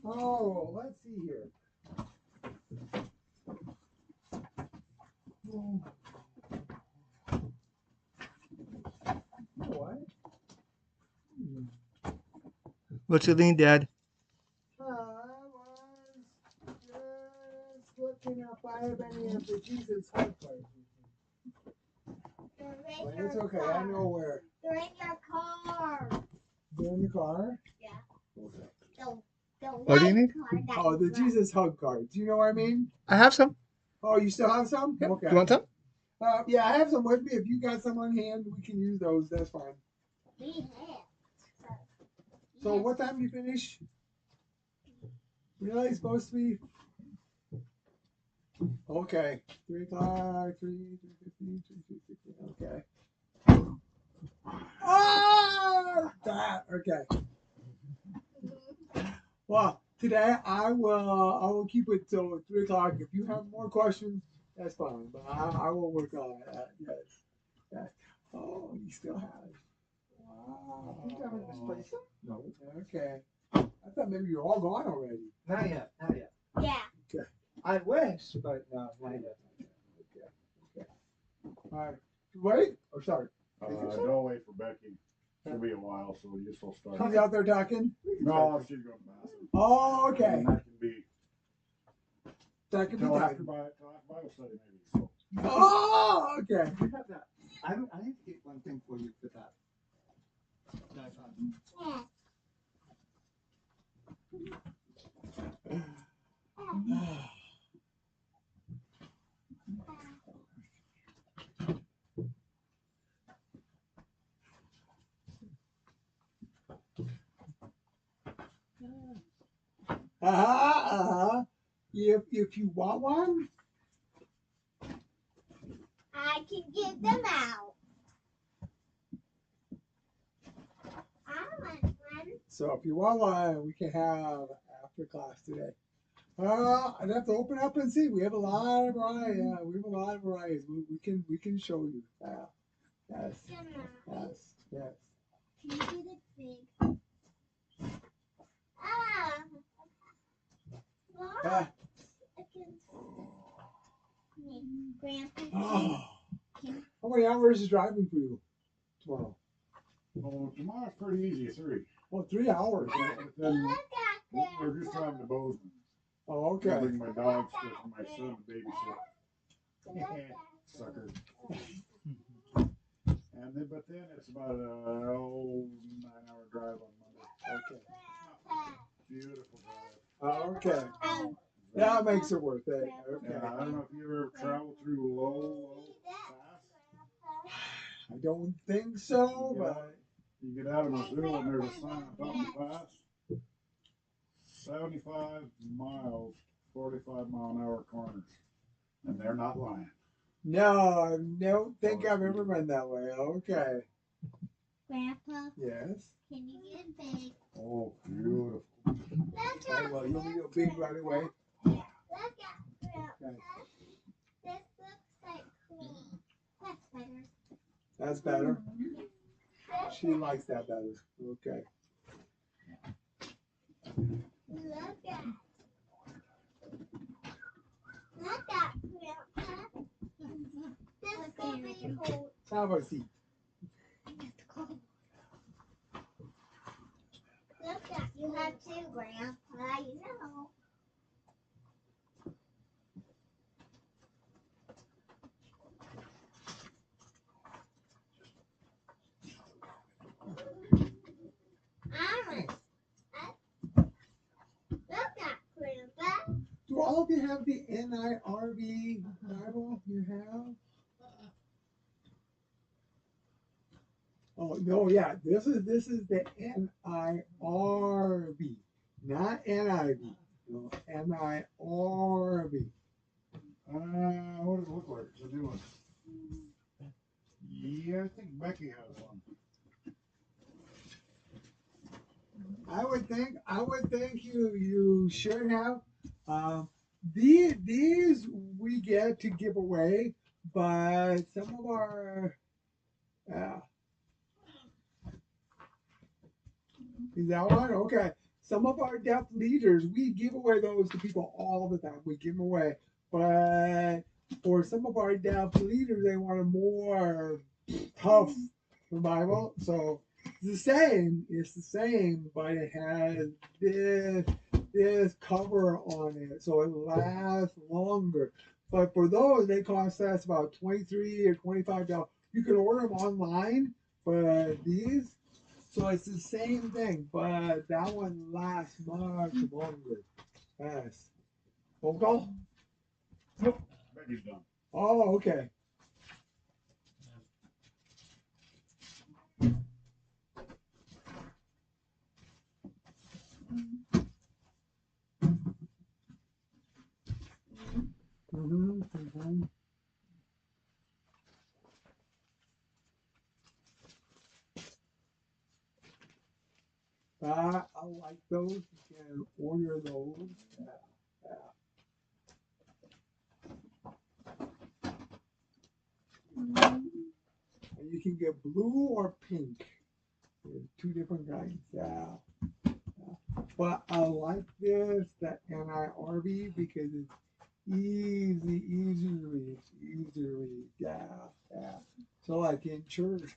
Oh, let's see here. Oh. You know what? What's your lean, Dad? I was just looking if I have any of the Jesus hot cards. But it's okay. I know where. They're in your car. They're in the car? Yeah. Okay. The What do you white need? card that Oh, the you brought. Jesus hug cards. Do you know what I mean? I have some. Oh, you still have some? Yep. Okay. You want some? Yeah, I have some with me. If you got some on hand, we can use those. That's fine. We have. So what time do you finish? Really? It's supposed to be? Okay. 3 o'clock, 3:15, 3:15. Okay. Oh, that. Okay. Well, today I will keep it till 3 o'clock. If you have more questions, that's fine. But I will work on it. Yes. Yes. Oh, you still have it. Wow. You haven't misplaced them? No. Okay. I thought maybe you're all gone already. Not yet. Not yet. Yeah. Okay. I wish, but no, not yet. Okay. Okay. All right. Wait. Oh, sorry. Don't wait for Becky. She'll be a while, so we just will start. She's out there talking. No, she's going to the bathroom. Oh, okay. And that can be That could be till after done. Bible study, maybe. So. Oh, okay. You have that. I need to get one thing for you for that. Yeah. If you want one, I can get them out. I want one. so if you want one, we can have after class today. I'd have to open up and see. We have a lot of variety. Yeah, we have a lot of varieties. We can show you. Yes. Yes. Yes. Can you do the big? Ah. What? Ah. I can. Grandpa. Oh. How many hours is driving for you tomorrow? Oh, tomorrow's pretty easy, 3. Oh, 3 hours. But then Look at we're just driving to Bozeman. Oh, I okay. bring my dogs to my son to babysit. them. Sucker. And then, but then it's about a 9-hour drive on Monday. Okay. Beautiful drive. Okay. That makes it worth it. Yeah, Okay. I don't know if you ever traveled through low pass. I don't think so, but You get out of Missoula and there's a sign on top of the pass. 75 miles, 45-mile-an-hour corners. And they're not lying. no, I don't think I've ever been that way. Okay. Grandpa, Yes. can you get big? Oh, beautiful. Look Okay, at well, you'll be a big right away. Look at Grandpa. This looks like clean. That's better. That's better. She likes that better. Okay. Look at Grandpa. This will be cool. Have a seat. Look at you have two, Grandpa. You know. Iris. Look at Grandpa. Do all of you have the NIRV Bible? You have? Oh no, yeah. This is the NIRV, not NIV. No, NIRV. What does it look like? It's a new one. Yeah, I think Becky has one. I would think you should have. These we get to give away, but some of our is that one? Okay. some of our deaf leaders, we give away those to people all the time. We give them away. But for some of our deaf leaders, they want a more tough revival. So it's the same, but it has this cover on it, so it lasts longer. But for those, they cost us about $23 or $25. You can order them online, but these, so it's the same thing, but that one lasts much longer. Yes. Phone call? Baby's done. Oh, okay. Mm-hmm. I like those. You can order those. Yeah. And you can get blue or pink. There's two different kinds. Yeah. But I like this, the NIRV, because it's easy to read. It's easy to read. Yeah. So like in church,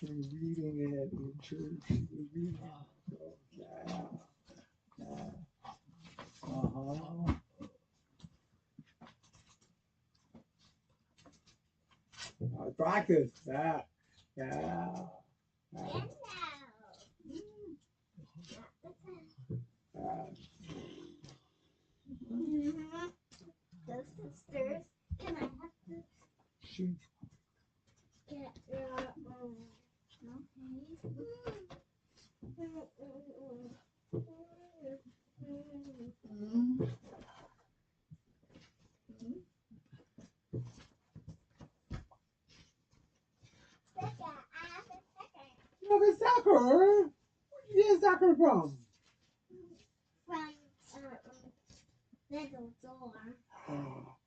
when you're reading it in church, you're reading it. So, yeah. Uh-huh. Practice. Yeah. Those sisters, can I have to Shoot. get your Look at soccer. Where'd you get soccer from? from little door.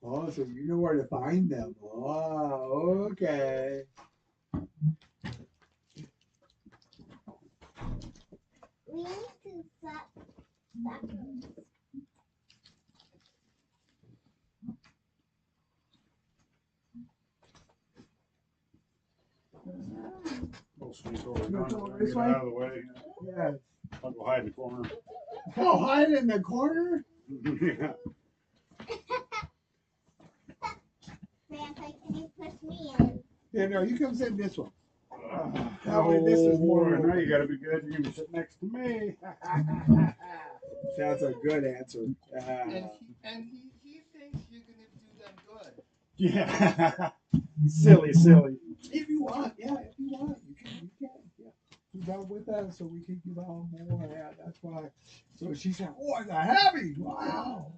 Oh, so you know where to find them. Oh, okay. We need to suck suckers. We'll sneak over You wanna there. go this Get way? out of the way. Yes. I'll go hide in the corner. Oh, hide in the corner? Yeah. Grandpa, can you push me in? Yeah, no, you come sit in this one. That Oh, way this is more boy, now open. you gotta be good. You're gonna be sitting next to me. That's a good answer. And he thinks you're gonna do them good. Yeah. Silly. If you want, you can, yeah. Keep out with us so we can give out more. Yeah, that's why. So she said, oh, it's a heavy. Wow.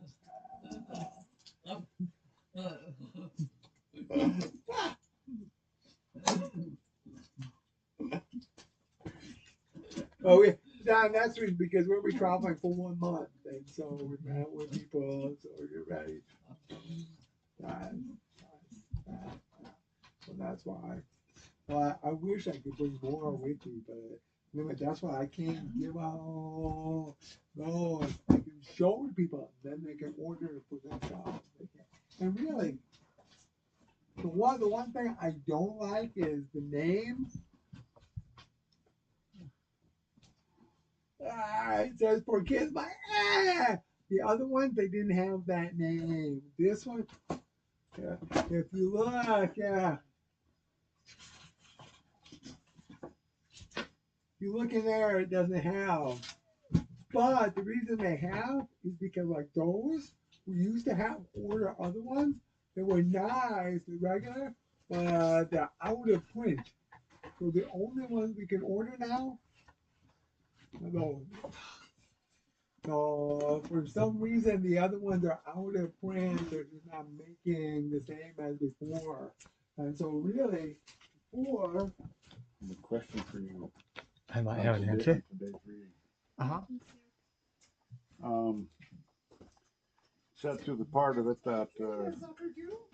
Oh, we down next week because we'll be traveling for 1 month, and so we met with people, so you're ready. So that's why. Well, I wish I could bring more with me, but that's why I can't give out. No, I can show to people, then they can order it for themselves. And really, the one thing I don't like is the name. It says for kids, but the other ones they didn't have that name. This one, yeah, if you look, yeah. You look in there, it doesn't have. But the reason they have is because like those we used to have order other ones. They were nice, the regular, but they're out of print. So the only ones we can order now are those. So for some reason the other ones are out of print. They're just not making the same as before. And so really, before The question for you. I might have an answer. uh-huh. Said through the part of it that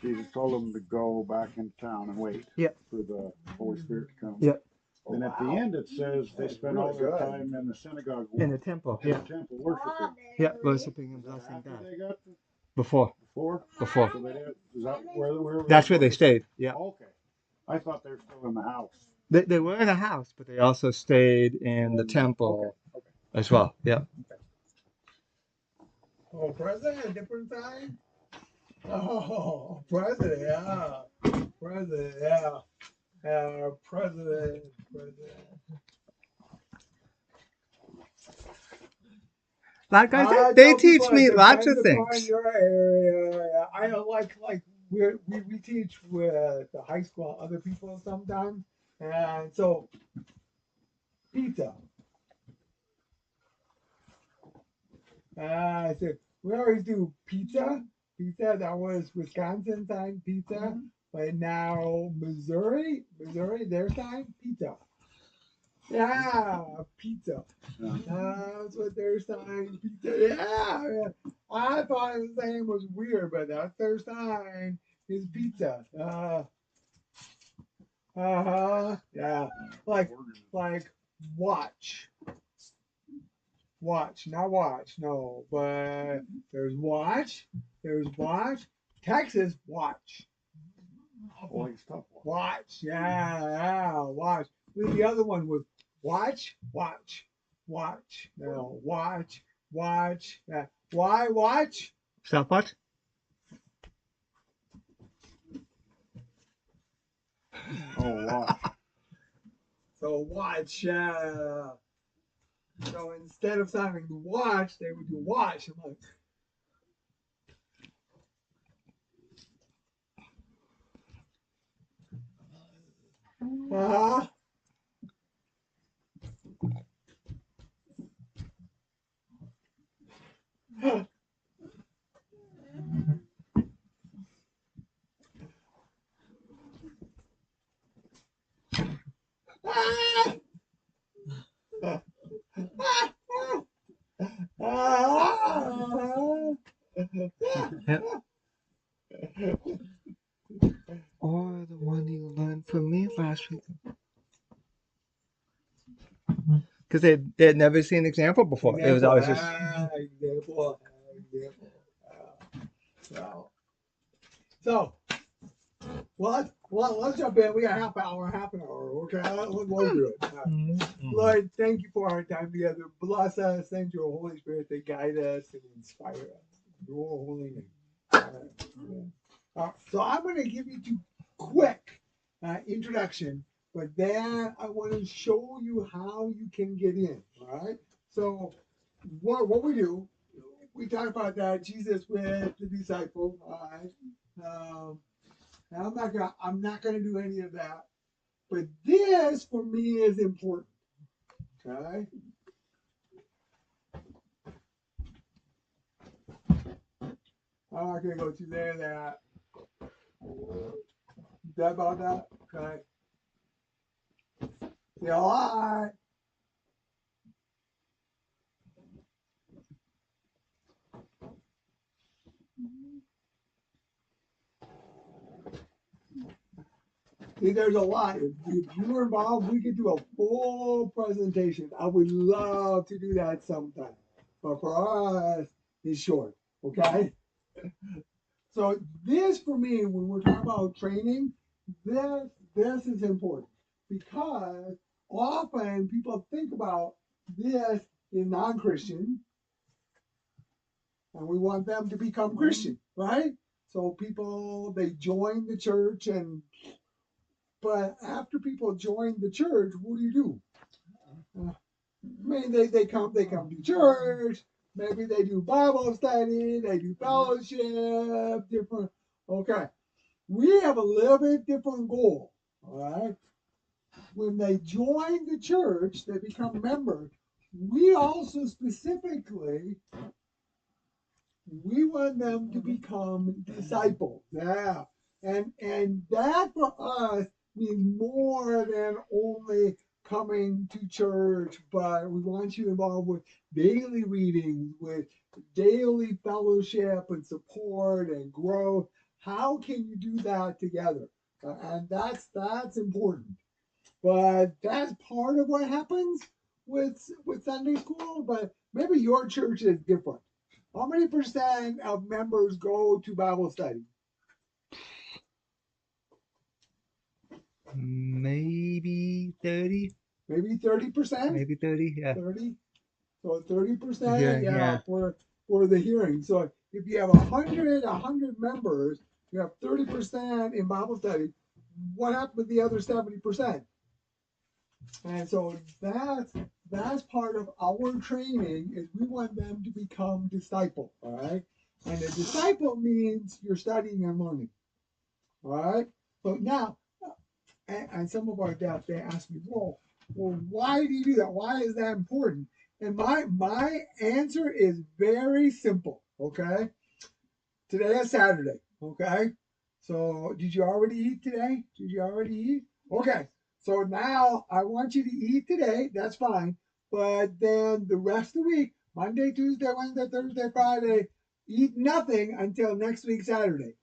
Jesus told them to go back into town and wait Yep. for the Holy Spirit to come. Yep. And at the end, it says they spent all their time in the synagogue, In the temple. in Yeah. the temple worshiping. Yeah, worshiping and Is that blessing after God. they got Before. before? Before. So they did, is that where That's where they stayed. Yeah. Okay. I thought they were still in the house. They were in a house, but they also stayed in the temple as well. Yeah. Oh, president, different time? Oh, president, yeah. President, yeah. President. Like I said, they tell teach people me it lots of depends upon things. your area. I like we teach with the high school other people sometimes, and so pizza. I said we always do pizza. Pizza that was Wisconsin time pizza, but now Missouri, their time pizza. Yeah, pizza. That's what their sign pizza. Yeah. I thought his name was weird, but that's their sign is pizza. Yeah. Like watch. Watch, not watch, no, but there's watch, Texas watch. Holy stuff. Watch, yeah, watch. The other one was watch. No, watch. Yeah. Why watch? Stopwatch? Oh, wow. So watch. So instead of saying watch, they would do watch. I'm like, uh-huh. Yeah. Or the one you learned from me last week. Because they had never seen an example before. It was always just. Example. So, let's jump in. We got half an hour. Okay, we'll do it. Lord, thank you for our time together. Bless us. Send your Holy Spirit to guide us and inspire us. Your holy name. So I'm going to give you two quick introduction, but then I want to show you how you can get in. All right. So what we do, we talk about that Jesus with the disciples. All right. I'm not gonna do any of that, but this for me is important. Okay. I'm not gonna go through there. That about that. Okay. Yeah. All right. See, there's a lot. If you were involved, we could do a full presentation. I would love to do that sometime. But for us, it's short. Okay? So this for me, when we're talking about training, this is important because often people think about this in non-Christian and we want them to become Christian, right? So people they join the church but after people join the church, what do? I mean, they come to church. Maybe they do Bible study. They do fellowship. Different. Okay, we have a little bit different goal. All right. When they join the church, they become members. We also specifically we want them to become disciples. Yeah, and that for us means more than only coming to church, but we want you involved with daily readings, with daily fellowship and support and growth. How can you do that together? And that's important. but that's part of what happens with Sunday school. But maybe your church is different. How many percent of members go to Bible study? Maybe 30. Maybe 30%. Maybe 30. Yeah. 30. So 30%. Hearing, Yeah, yeah. for the hearing. So if you have 100 members, you have 30% in Bible study. What happened with the other 70%? And so that's part of our training is we want them to become disciple, all right? And a disciple means you're studying and learning, all right? So now, and some of our staff, they ask me, well, why do you do that? Why is that important? And my answer is very simple, okay? Today is Saturday, okay? So did you already eat today? Did you already eat? Okay. So now I want you to eat today. That's fine. But then the rest of the week, Monday, Tuesday, Wednesday, Thursday, Friday, eat nothing until next week, Saturday.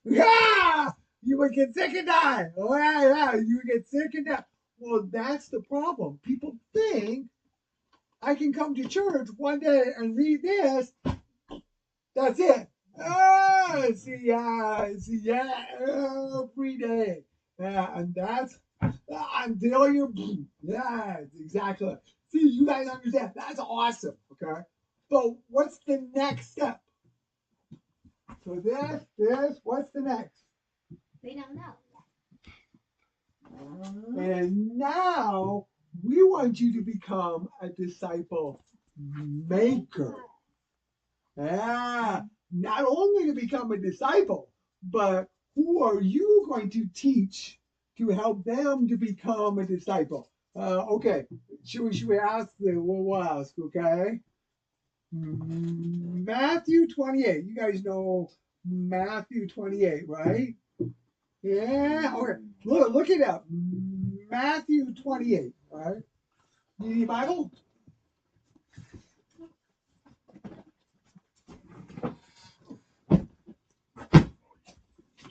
Yeah! You would get sick and die. Oh, yeah. You would get sick and die. Well, that's the problem. People think I can come to church one day and read this. That's it. Oh, every day. Yeah, and that's until you, yeah, exactly. See, you guys understand. That's awesome, okay? So what's the next step? So what's the next? We don't know. And now we want you to become a disciple maker. Yeah, not only to become a disciple, but who are you going to teach to help them to become a disciple? Okay, should we ask we'll ask, okay? Matthew 28. You guys know Matthew 28, right? Yeah, okay. Look it up. Matthew 28, right? You need a Bible?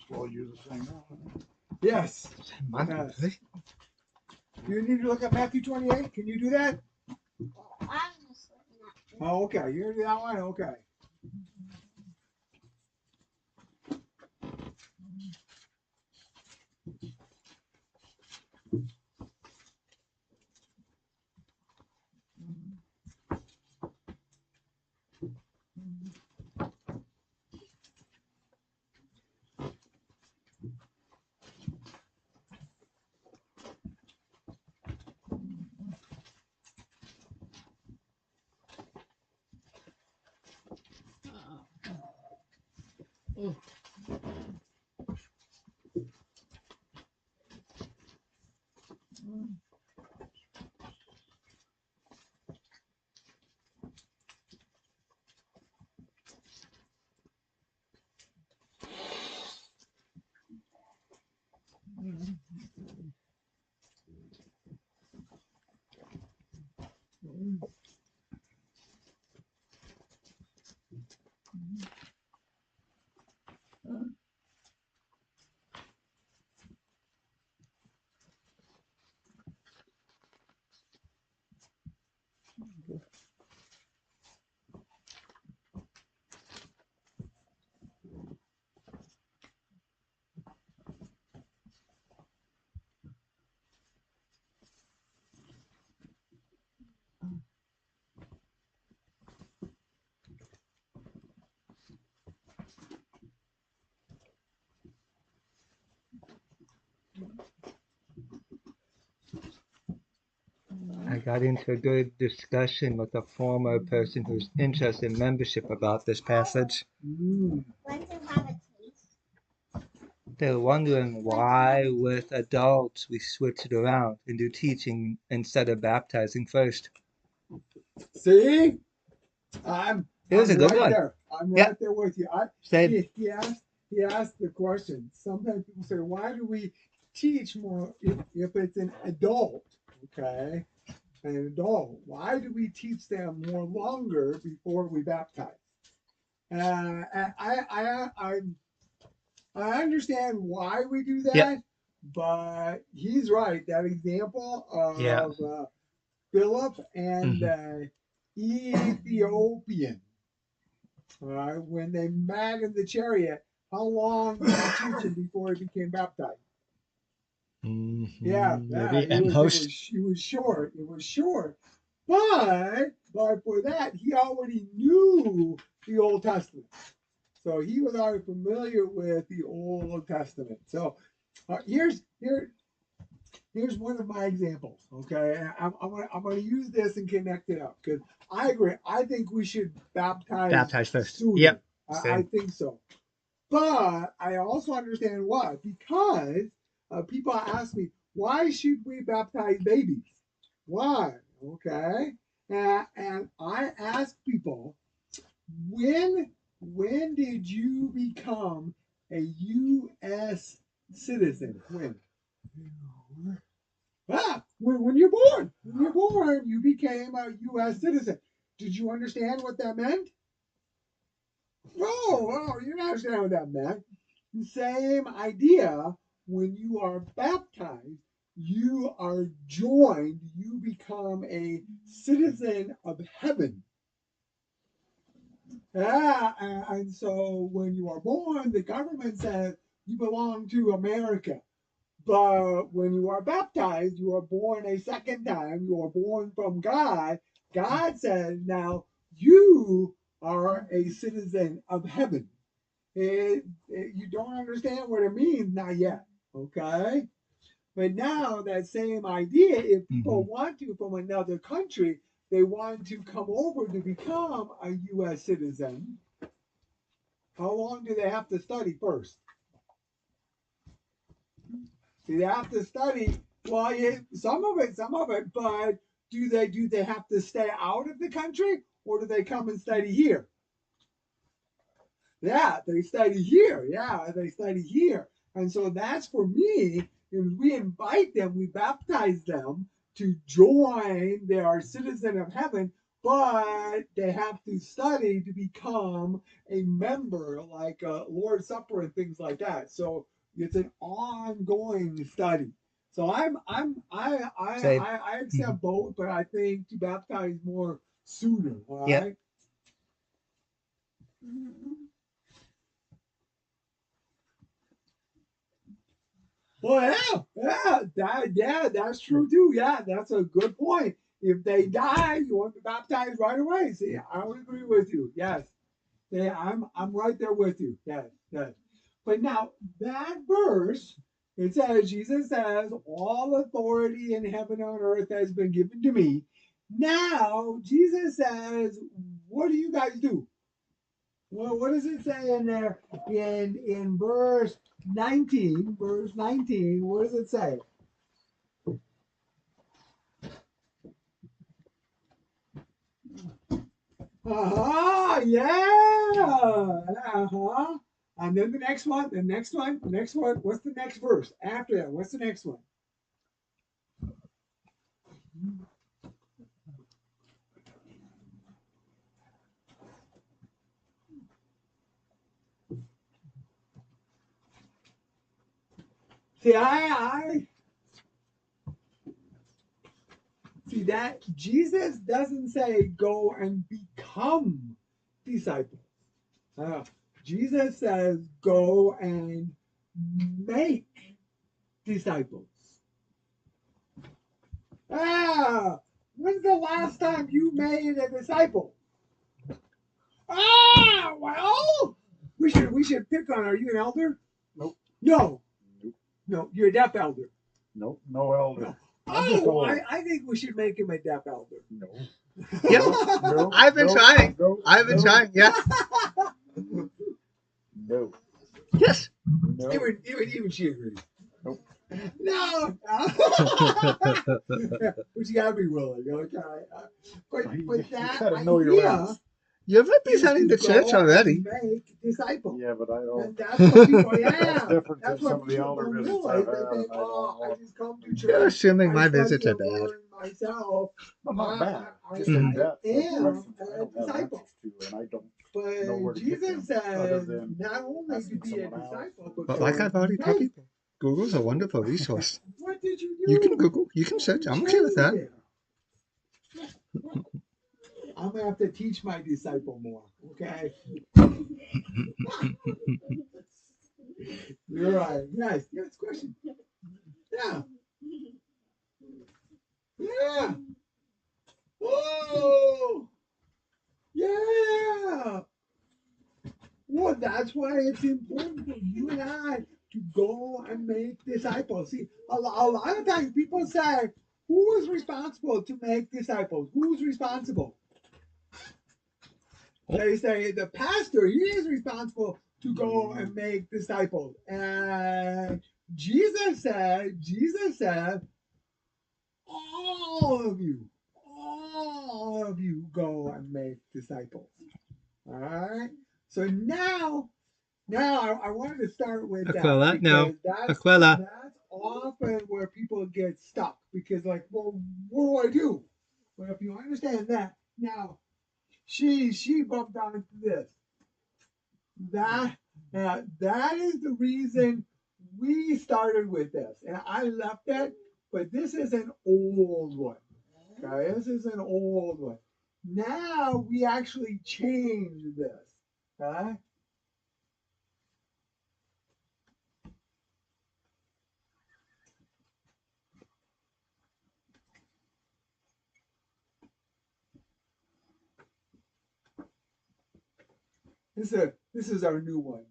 Well, use the same one. Yes. Month, Yes. You need to look at Matthew 28. Can you do that? I'm just looking at Oh, okay. You're gonna do that one? Okay. I got into a good discussion with a former person who's interested in membership about this passage. Mm. when to have a taste. They're wondering why, with adults, we switch it around and do teaching instead of baptizing first. See? It was I'm a good right one. there. I'm Yeah. right there with you. Same. He asked the question. Sometimes people say, why do we teach more if it's an adult? Okay. An adult. Why do we teach them more longer before we baptize? I understand why we do that, Yep. but he's right. That example of Yeah. Philip and Ethiopian, all right, when they met in the chariot, how long did he teach him before he became baptized? Yeah, Maybe it at was, most. it was short. It was short. But for that, he already knew the Old Testament. So he was already familiar with the Old Testament. So here's one of my examples. Okay, I'm gonna use this and connect it up because I agree. I think we should baptize first. sooner. Yep. I think so. But I also understand why. Because people ask me, why should we baptize babies? Why? Okay. And I ask people, when did you become a U.S. citizen? When? When you're born. When you're born, you became a U.S. citizen. Did you understand what that meant? No, you don't understand what that meant. The same idea, when you are baptized, you are joined, you become a citizen of heaven. Yeah, and so when you are born, the government says you belong to America. But when you are baptized, you are born a second time, you are born from God. God says, now you are a citizen of heaven. You don't understand what it means, not yet, okay? But now that same idea, if people want to from another country, they want to come over to become a U.S. citizen, how long do they have to study first? Do they have to study? Well, yeah, some of it, but do they have to stay out of the country or do they come and study here? Yeah, they study here. Yeah, they study here. And so that's for me. If we invite them, we baptize them to join. They are citizen of heaven, but they have to study to become a member, like Lord's Supper and things like that. So it's an ongoing study. So I accept both, but I think to baptize more sooner. All right. Well, that's true too. Yeah, that's a good point. If they die, you want to baptize right away. See, I would agree with you. Yes, I'm right there with you. Yes, yes. But now that verse, it says Jesus says, "All authority in heaven and on earth has been given to me." Now Jesus says, "What do you guys do?" Well, what does it say in there in verse 19? Verse 19, what does it say? Yeah. And then the next one. What's the next verse? After that, what's the next one? See, see that Jesus doesn't say go and become disciples. Jesus says go and make disciples. When's the last time you made a disciple? Well, we should pick on. Are you an elder? Nope. No. Nope. No, you're a deaf elder. Nope, no elder. No. I'm just old. I think we should make him a deaf elder. No. Yep. No, I've been trying. I've been trying. Yeah. No. Yes. No. Even she agrees. Nope. No. But you gotta be willing, okay? But that gotta know your idea rights. You're representing the church already. Make disciples. Yeah, but I don't. And that's what people, That's different that's than what some of the people elder don't visits realize. I've They had. think, I don't I know. just come to church. You're assuming my study visits are the bad. word myself. I'm not bad. I Just in depth. am Questions I a don't have disciple. answers to, and I don't know where But to get Jesus them other says than not only to asking be a someone else. disciple, But like I've already told people, Google's a wonderful resource. What did you do? You can Google, you can search. I'm okay with that. I'm gonna have to teach my disciple more. Okay. You're right. Yes. Yes. Question. Yeah. Yeah. Oh. Yeah. Well, that's why it's important for you and I to go and make disciples. See, a lot of times people say, who is responsible to make disciples? Who's responsible? They say the pastor, he is responsible to go and make disciples. And Jesus said, all of you go and make disciples. All right. So now I wanted to start with Aquila, that no. because Aquila. that's often where people get stuck because like, well, what do I do? Well, if you understand that, now she bumped onto this. That is the reason we started with this, and I left it. But this is an old one. Okay, this is an old one. Now we actually changed this. Okay. This is our new one.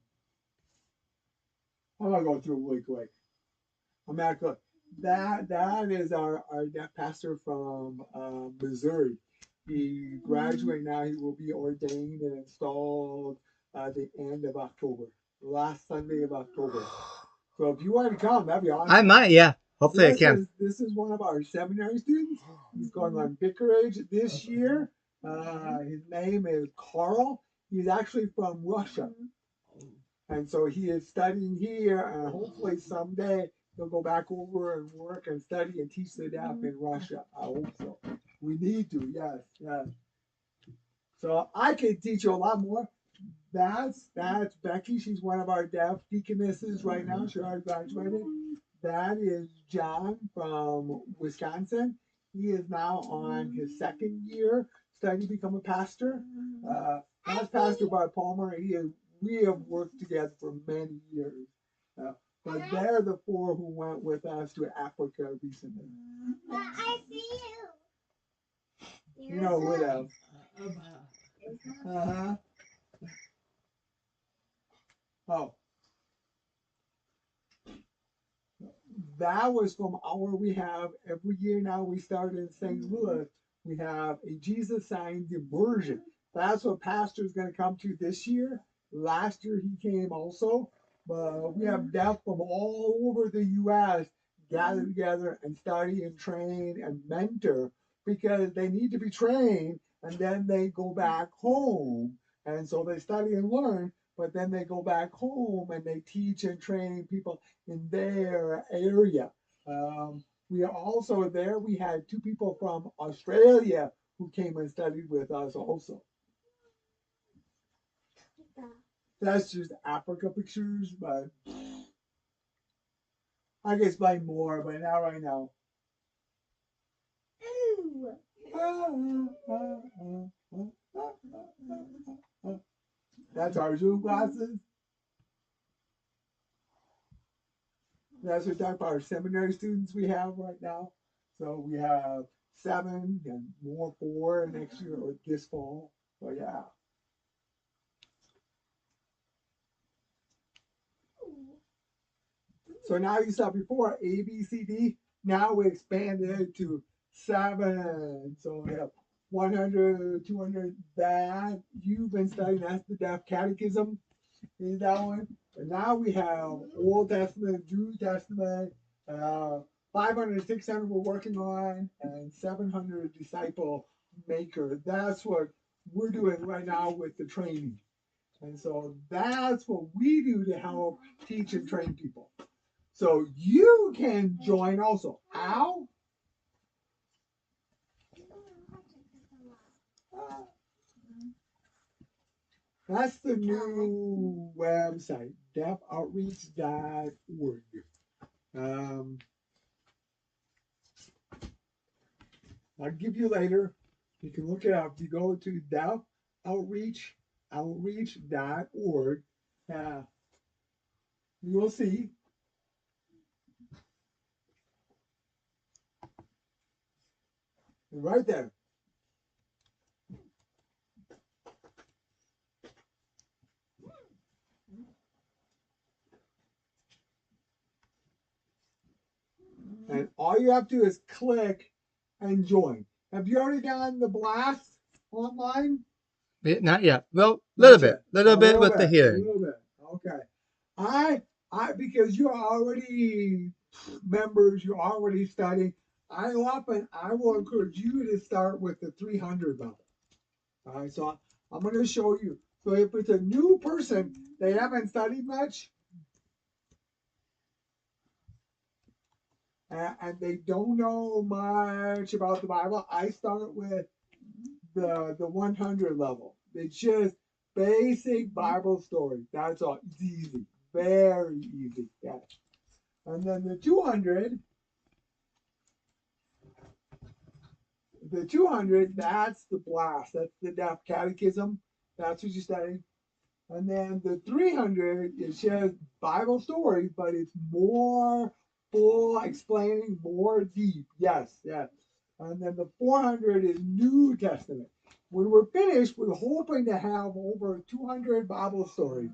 I'm gonna go through really quick. I'm not good. That is our that pastor from Missouri. He graduated now. He will be ordained and installed the end of October, last Sunday of October. So if you want to come, that'd be awesome. I might, yeah. Hopefully I can. This is one of our seminary students. He's going on vicarage this year. His name is Carl. He's actually from Russia. And so he is studying here, and hopefully someday he'll go back over and work and study and teach the deaf in Russia. I hope so. We need to, yes, yes. So I can teach you a lot more. That's Becky. She's one of our deaf deaconesses right now. She already graduated. That is John from Wisconsin. He is now on his second year studying to become a pastor. That's Pastor Bart Palmer. We have worked together for many years. But they're the four who went with us to Africa recently. But I see you. You know what else? Oh. That was from we have every year now we started in St. Louis. We have a Jesus Signs immersion. That's what Pastor's going to come to this year. Last year he came also. But we have deaf from all over the U.S. gather together and study and train and mentor because they need to be trained and then they go back home. And so they study and learn, but then they go back home and they teach and train people in their area. We are also there. We had two people from Australia who came and studied with us also. That's just Africa pictures, but I can explain more, but not right now. That's our Zoom classes. That's what type of our seminary students we have right now. So we have 7 and more 4 next year or this fall. So yeah. So now you saw before A, B, C, D. Now we expanded it to 7. So we have 100, 200. That you've been studying. That's the Deaf Catechism. Is that one? And now we have Old Testament, New Testament, 500, 600 we're working on, and 700 disciple maker. That's what we're doing right now with the training. And so that's what we do to help teach and train people. So you can join also. How? That's the new website, deafoutreach.org. I'll give you later. You can look it up. You go to outreach.org. You will see. Right there. And all you have to do is click and join. Have you already done the blast online? Not yet. Well, Not little bit, yet. little A bit with the A hearing. little bit. Okay. I because you're already members, you're already studying. I will encourage you to start with the 300 level. All right, so I'm going to show you. So if it's a new person, they haven't studied much, and they don't know much about the Bible, I start with the 100 level. It's just basic Bible story. That's all. It's easy, very easy. Yeah. And then the 200, that's the blast. That's the Deaf Catechism. That's what you study. And then the 300 is just Bible stories, but it's more full, explaining more deep. Yes, yes. And then the 400 is New Testament. When we're finished, we're hoping to have over 200 Bible stories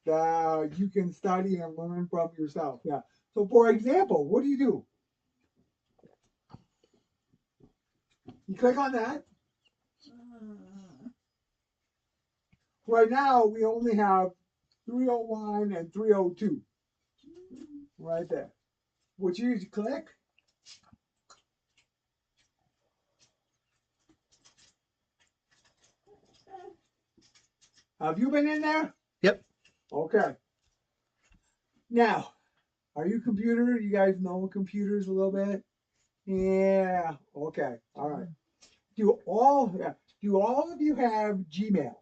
that you can study and learn from yourself. Yeah. So, for example, what do? You click on that. Right now, we only have 301 and 302 right there. What you click? Have you been in there? Yep. Okay. Now, are you computer? You guys know computers a little bit? Yeah. Okay. All right. Do all of you have Gmail?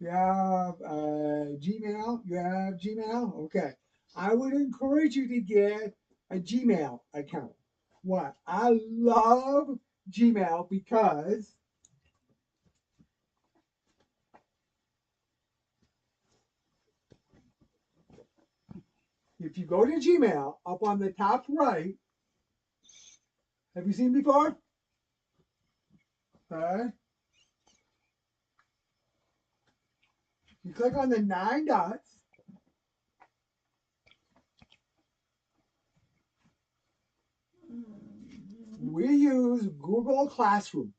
You have Gmail? You have Gmail? Okay. I would encourage you to get a Gmail account. What? I love Gmail because if you go to Gmail, up on the top right, have you seen before? Okay. You click on the 9 dots. We use Google Classroom.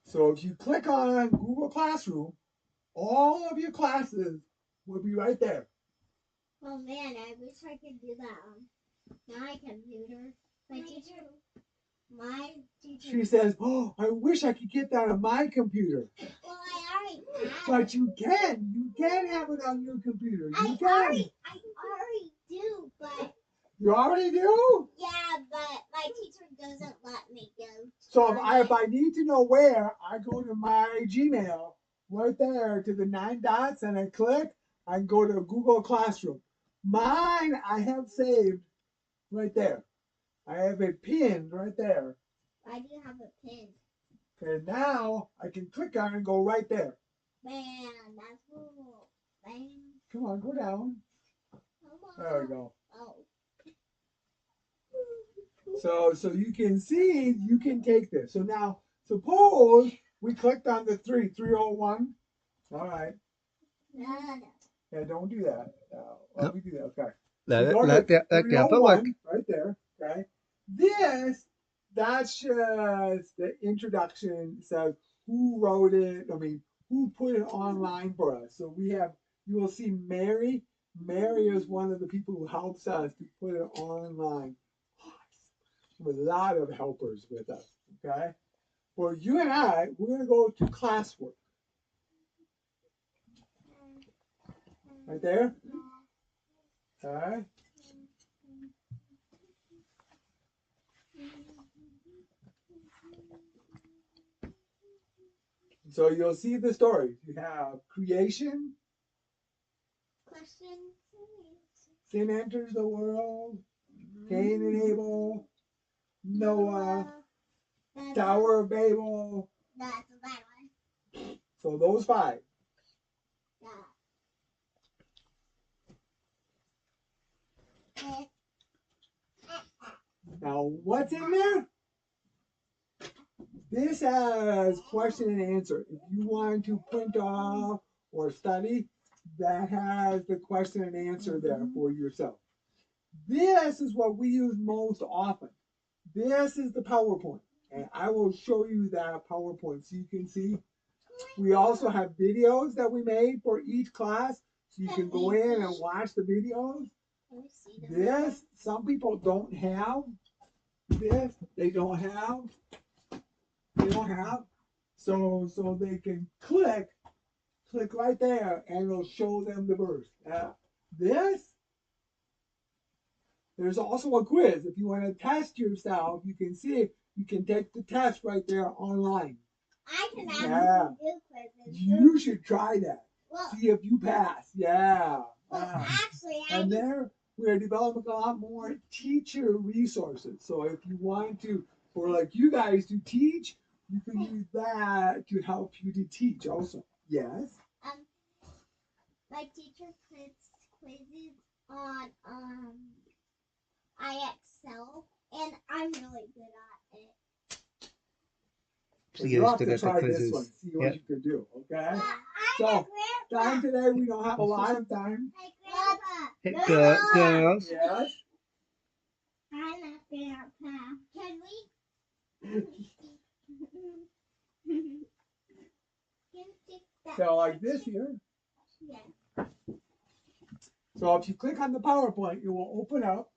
So if you click on Google Classroom, all of your classes will be right there. Oh man, I wish I could do that on my computer. My teacher. She says, "Oh, I wish I could get that on my computer." Well, I already have. But you can have it on your computer. You can. I already do, but. You already do? Yeah, but my teacher doesn't let me go. So if I need to know where, I go to my Gmail right there to the 9 dots and I click, I go to Google Classroom. Mine I have saved right there. I have it pinned right there. I do have a pin. And now I can click on it and go right there. Man, that's cool. Bam. Come on, go down. Come on. There we go. Oh. So you can see, you can take this. So now, suppose we clicked on the 301. All right. No. Yeah, don't do that. Let me do that. Okay. Let the upper 301 look. right there. Okay. That's just the introduction. It says who wrote it. I mean, who put it online for us. So you will see Mary. Mary is one of the people who helps us to put it online. With a lot of helpers with us. Okay. For you and I, we're going to go to classwork. Right there. Okay. So you'll see the stories. You have creation, Sin enters the world. Cain and Abel. Noah. Tower of Babel. That's that one. So those 5. Now, what's in there? This has question and answer. If you want to print off or study, that has the question and answer there for yourself. This is what we use most often. This is the PowerPoint. And I will show you that PowerPoint so you can see. We also have videos that we made for each class. So you can go in and watch the videos. This, some people don't have. This, they don't have. They don't have. So they can click right there and it'll show them the verse. This, there's also a quiz. If you want to test yourself, you can see, you can take the test right there online. I can actually do quizzes. You should try that. Well, See if you pass. Yeah. actually, And there, we're developing a lot more teacher resources. So if you want to, or like you guys to teach, you can use that to help you to teach also. Yes. my teacher puts quizzes on IXL, and I'm really good at it. So you have to try this one, see what you can do, okay? So, time today, we don't have a lot of time. Hey, Grandpa. Girls. Yes. I'm not Grandpa. Can we? So like this here. Yeah. So if you click on the PowerPoint, it will open up.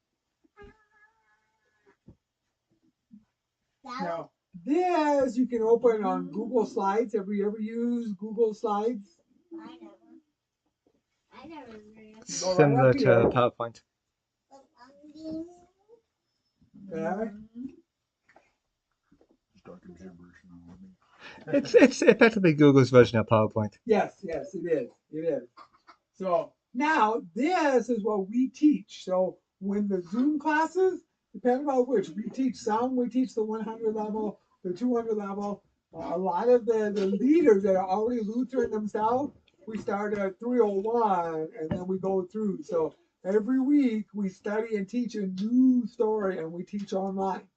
Now, this you can open on Google Slides. Have you ever used Google Slides? I never really. Similar to PowerPoint. Okay. Talking gibberish now. It's effectively Google's version of PowerPoint. Yes, it is. It is. So now this is what we teach. So when the Zoom classes, depending on which, we teach some, we teach the 100 level, the 200 level. A lot of the leaders that are already Lutheran themselves, we start at 301 and then we go through. So every week we study and teach a new story and we teach online.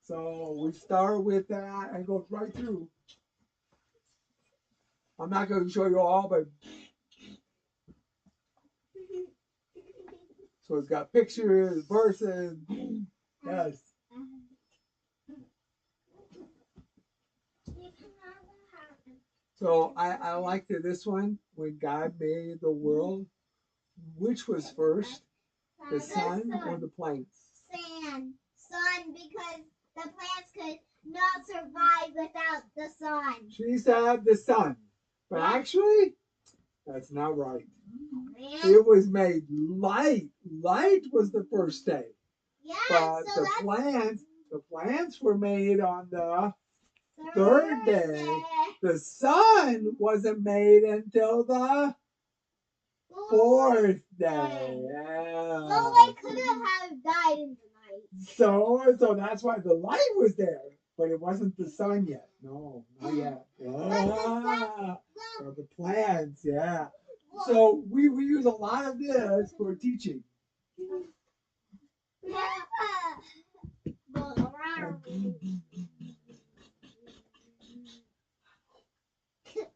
So we start with that and go right through. I'm not going to show you all, but so it's got pictures, verses. Yes. So I liked this one, when God made the world. Which was first, the sun or the plants? Sun, because the plants could not survive without the sun. She said the sun, but actually, that's not right. It was made light. Light was the first day. Yeah, But so the plants were made on the third day. The sun wasn't made until the fourth day. Yeah. So they couldn't have died in the night. So that's why the light was there, but it wasn't the sun yet. No, not yet. So the plants, yeah. So we use a lot of this for teaching.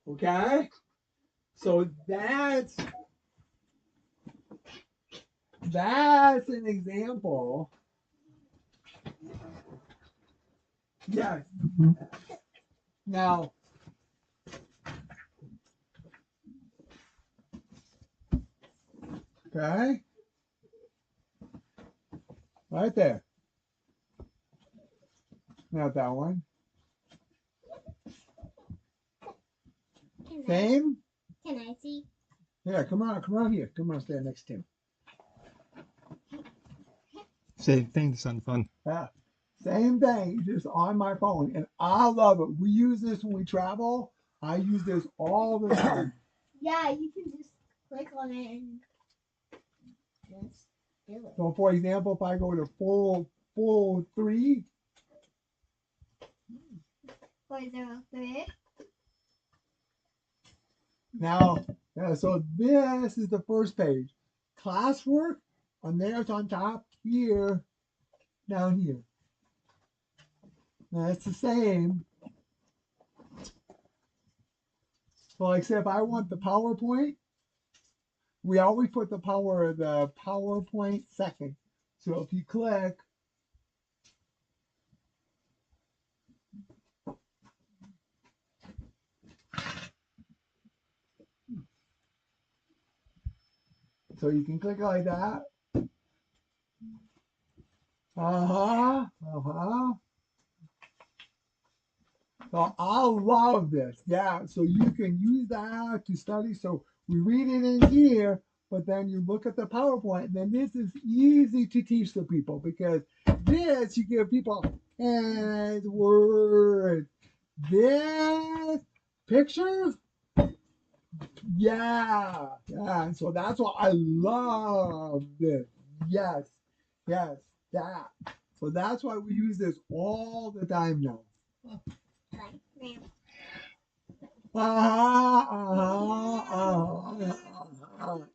Okay? So that's an example. Yes. Now, okay? Right there. Not that one. Same? Can I see? Yeah, come on here. Come on, stand next to him. Same thing, it's fun. Yeah. Same thing, just on my phone. And I love it. We use this when we travel. I use this all the time. Yeah, you can just click on it and just. Really? So for example, if I go to 403, 403. now, so this is the first page. Classwork, and there's on top here, down here. Now it's the same. So like say if I want the PowerPoint, we always put the PowerPoint second. So if you click, so you can click like that. So I love this. Yeah, so you can use that to study. So we read it in here, but then you look at the PowerPoint, and then this is easy to teach the people because this you give people and words. This pictures, yeah. And so that's why I love this. Yes, yes, that. So that's why we use this all the time now.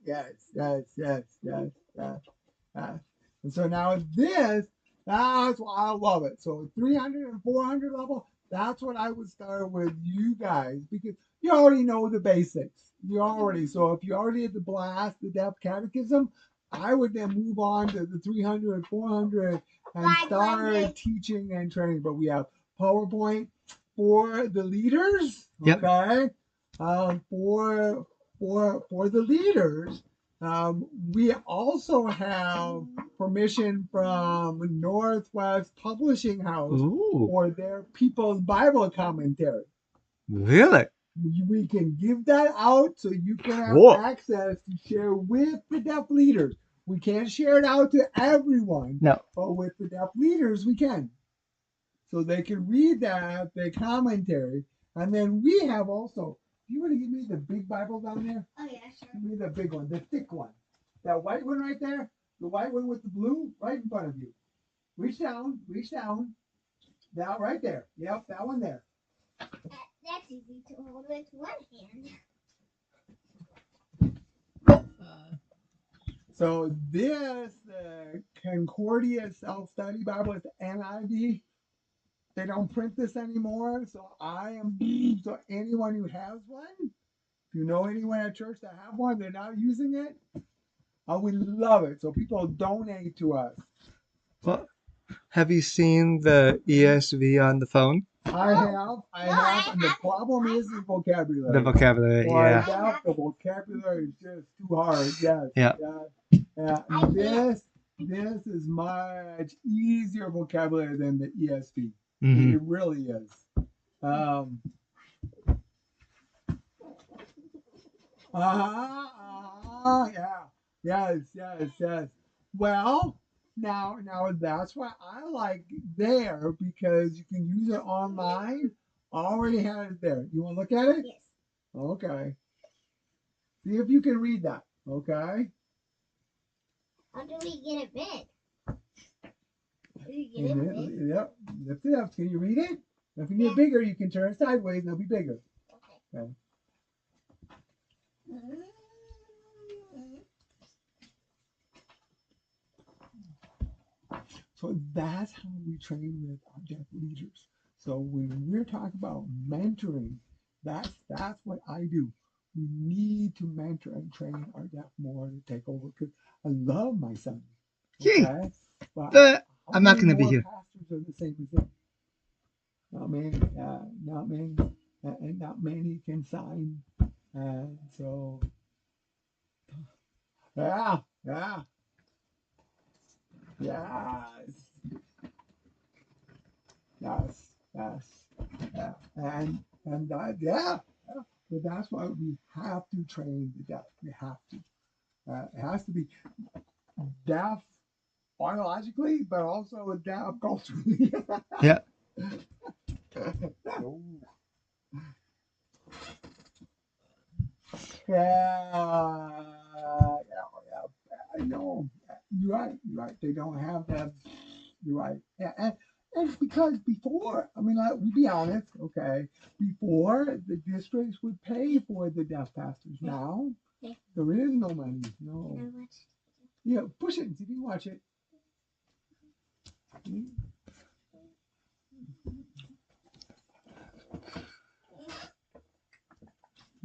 Yes, yes, yes, yes, yes, yes. And so now this, that's why I love it. So 300 and 400 level, that's what I would start with you guys because you already know the basics. You already, so if you already had the blast, the depth catechism, I would then move on to the 300 and 400 and start teaching and training. But we have PowerPoint for the leaders. Yep. Okay. For the leaders, we also have permission from Northwest Publishing House Ooh, for their People's Bible Commentary. really? We can give that out so you can have Cool. access to share with the deaf leaders. We can't share it out to everyone, No. but with the deaf leaders, we can. So they can read that, the commentary. And then we have also, do you want to give me the big Bible down there? Oh, yeah, sure. Give me the big one, the thick one. That white one right there, the white one with the blue right in front of you. Reach down, reach down. That right there. Yep, that one there. That's easy to hold with one hand. So this Concordia Self-Study Bible is NIV. They don't print this anymore. So so anyone who has one, if you know anyone at church that have one, they're not using it, we love it. So people donate to us. Well, have you seen the ESV on the phone? I have, and the problem is the vocabulary. The vocabulary, For yeah. that, the vocabulary is just too hard. Yes. Yeah. Yeah. And this is much easier vocabulary than the ESV. Mm-hmm. It really is. Yeah. Yes. Well, now that's why I like there because you can use it online. I already had it there. You want to look at it? Yes. Okay. See if you can read that. Okay. How do we get it big? How do we get it big? Yep. Lift it up. Can you read it? If you need it bigger, you can turn it sideways and it'll be bigger. Okay. So that's how we train with our deaf leaders. So when we're talking about mentoring, that's what I do. We need to mentor and train our deaf more to take over because I love my son. Okay? But I'm not going to be more here. pastors are the same as him. Not many, and not many can sign. And so, yeah. Yes. Yeah. And but that's why we have to train the deaf. We have to. It has to be deaf biologically, but also deaf culturally. Yeah. Yeah. I know. You're right. You're right. They don't have that. You're right. Yeah, and because before, I mean, we be honest, okay? Before the districts would pay for the deaf pastors. Now there is no money. No. Yeah, push it and see if you watch it.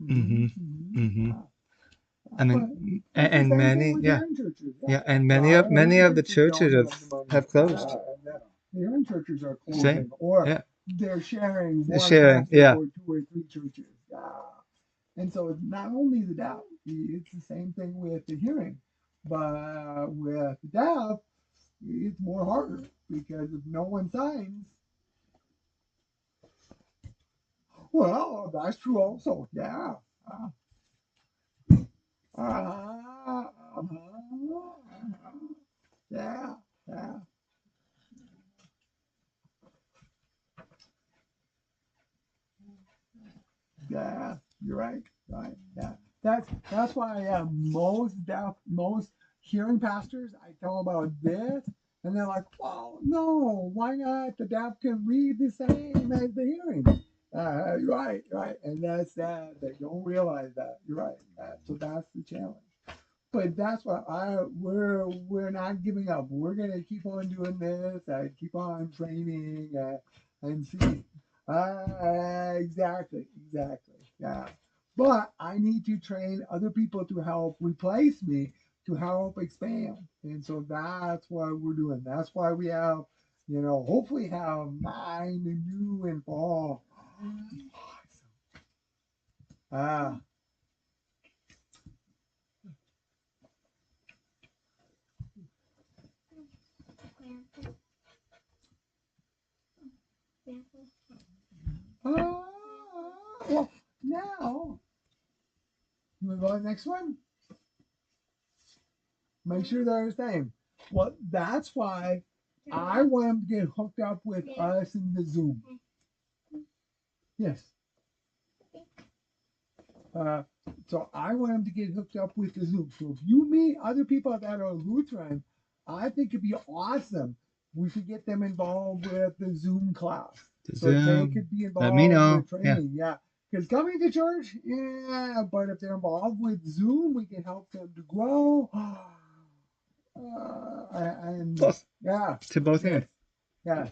Mm-hmm. I mean, But it's the and same many, thing with yeah, hearing churches. yeah, and No, many hearing of the churches don't have the money. have closed. The hearing churches are Same, closing, or yeah, they're sharing they're one sharing, pastor yeah. or 2 or 3 churches. And so it's not only the deaf, it's the same thing with the hearing. But with the deaf, it's more harder because if no one signs, well, that's true also. Yeah. Yeah. Yeah. Yeah, you're right. Right. Yeah. That's why most hearing pastors, I tell them about this, and they're like, "Well, no, why not? The deaf can read the same as the hearing." You're right, right, and that's that. They don't realize that. You're right. So that's the challenge. But that's why we're not giving up. We're gonna keep on doing this. Keep on training and see. Exactly, exactly. Yeah. But I need to train other people to help replace me to help expand. And so that's what we're doing. That's why we have, hopefully have 9 new in fall. Ah, well, now, you want to go to the next one? Make sure they're the same. Well, that's why I want them to get hooked up with us in the Zoom. Yes. So I want them to get hooked up with the Zoom. So if you meet other people that are Lutheran, I think it'd be awesome. We could get them involved with the Zoom class. So they could be Let me know. involved with training. Yeah. Because coming to church, yeah, but if they're involved with Zoom, we can help them to grow. And yeah, To both yes, ends. yes.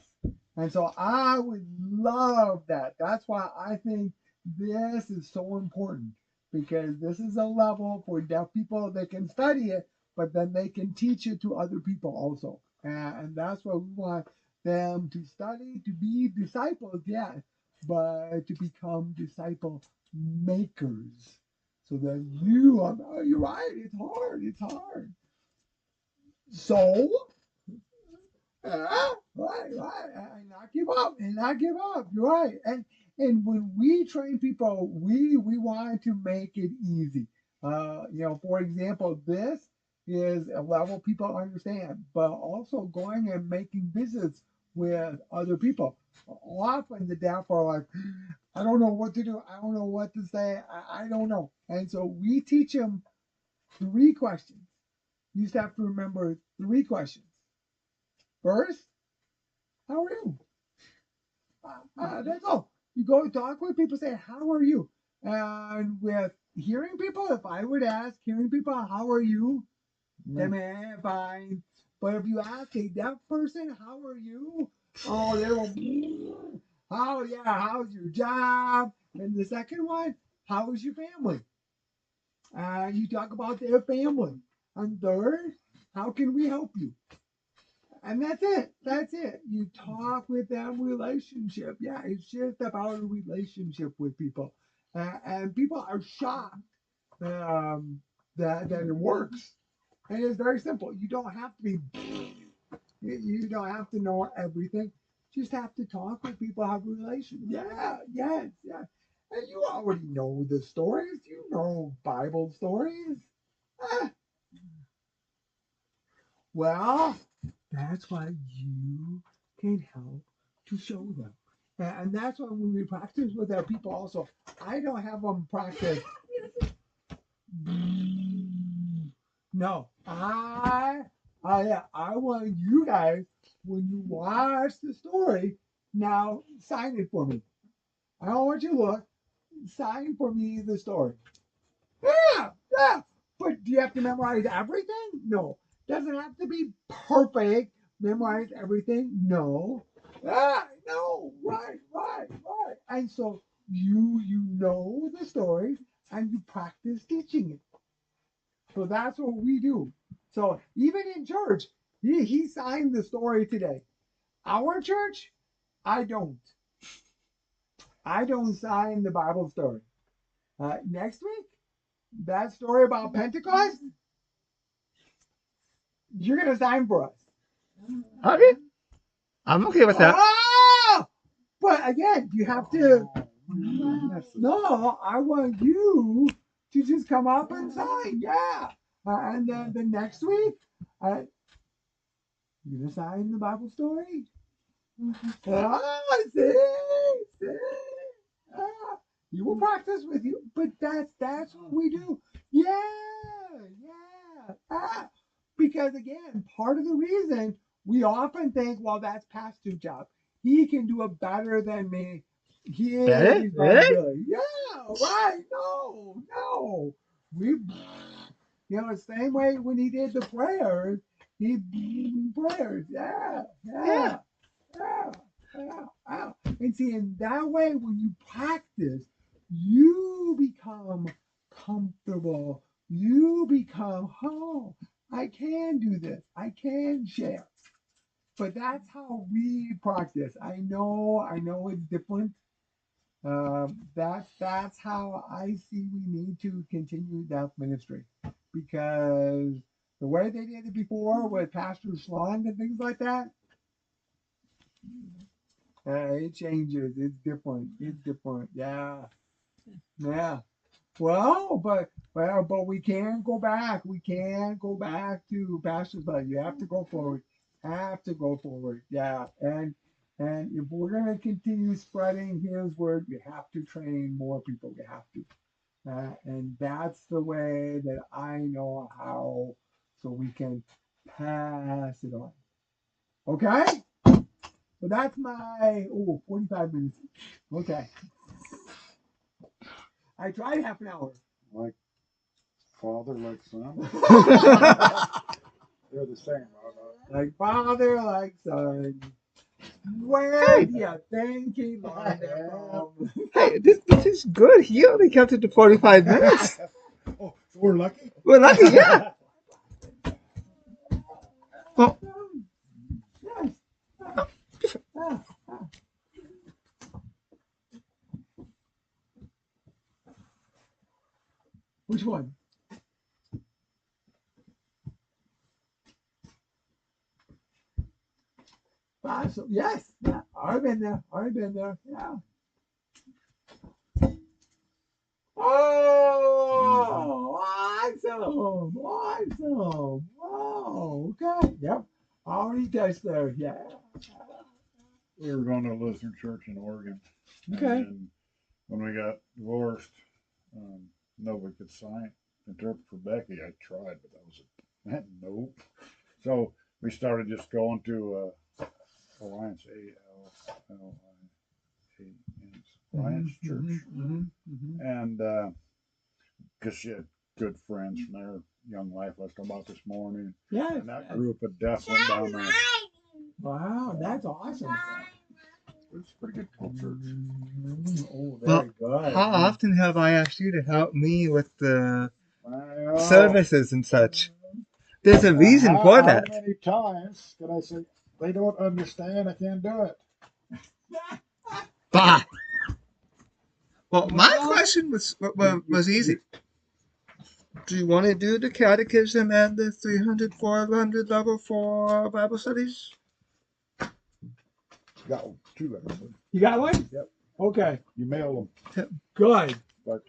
And so I would love that. That's why I think this is so important because this is a level for deaf people. They can study it, but then they can teach it to other people also. And that's what we want them to study, to be disciples, yes, but to become disciple makers. So that you're right, it's hard, it's hard. So, right, and not give up, and not give up. You're right, and when we train people, we want to make it easy. For example, this is a level people understand, but also going and making visits with other people. Often the deaf are like, I don't know what to do. I don't know what to say. I don't know. And so we teach them 3 questions. You just have to remember 3 questions. First, how are you? That's all. You go talk with people, say, how are you? And with hearing people, if I would ask hearing people, how are you? They may fine. But if you ask a deaf person, how are you? Oh, they will, oh yeah, how's your job? And the second one, how is your family? You talk about their family. And third, how can we help you? And that's it. That's it. You talk with them relationship. Yeah, it's just about a relationship with people. And people are shocked that it works. And it's very simple. You don't have to be, you don't have to know everything. You just have to talk with people, have a relationship. Yeah, yes, yeah. And you already know the stories. You know Bible stories. Ah, well, that's why you can help to show them. And that's why when we practice with our people also, I don't have them practice. No, Yeah, I want you guys, when you watch the story, now sign it for me. I don't want you to look. Sign for me the story. Yeah, yeah. But do you have to memorize everything? No. Doesn't have to be perfect. Memorize everything? No. No. Right. And so you know the story and you practice teaching it. So that's what we do. So even in church, he signed the story today. Our church, I don't. I don't sign the Bible story. Next week, that story about Pentecost, you're gonna sign for us. Okay. I'm okay with that. Oh! But again, you have to. No, I want you to just come up and sign. Yeah. And then the next week, you're gonna sign the Bible story. See. Ah, you will practice with you, but that's what we do. Yeah. Because again, part of the reason we often think, well, that's pastor's job. He can do it better than me. Really? Really? Yeah, right. No. The same way when he did the prayers, he prayers. Yeah. And see, in that way, when you practice, you become comfortable. You become, oh, I can do this. I can share. But that's how we practice. I know it's different. That's how I see we need to continue that ministry, because the way they did it before with Pastor Schlong and things like that, it changes. It's different. Yeah. But we can't go back. We can't go back to Pastor's life. You have to go forward. Yeah. And if we're gonna continue spreading His word, we have to train more people. We have to. And that's the way that I know how, so we can pass it on. Okay? So that's my 45 minutes. Okay. I tried half an hour. Like father, like son. They're the same. Like father, like son. Where do you think he learned that from? Hey, this is good. He only kept it to 45 minutes. Oh, so we're lucky? We're lucky, yeah. Well, Yes. Which one? So, yes. Yeah. I've been there. Yeah. Oh, awesome. Oh, okay. Yep. Already touched there. Yeah. We were going to a Lutheran church in Oregon. Okay. And when we got divorced, nobody could interpret for Becky. I tried, but that was nope. So we started just going to Alliance, Alliance Church. And because she had good friends from their young life, I was talking about this morning. Yes. And that group of deaf went down there. Wow, that's awesome. It's a pretty good culture. Oh, very good. how often have I asked you to help me with the Well, services and such? There's a reason for that. How many times can I say, they don't understand, I can't do it? Bah. Well, my question was easy. Do you want to do the catechism and the 300, 400 level for Bible studies? Got 2 letters. You got one? Yep. Okay. You mail them. Good. But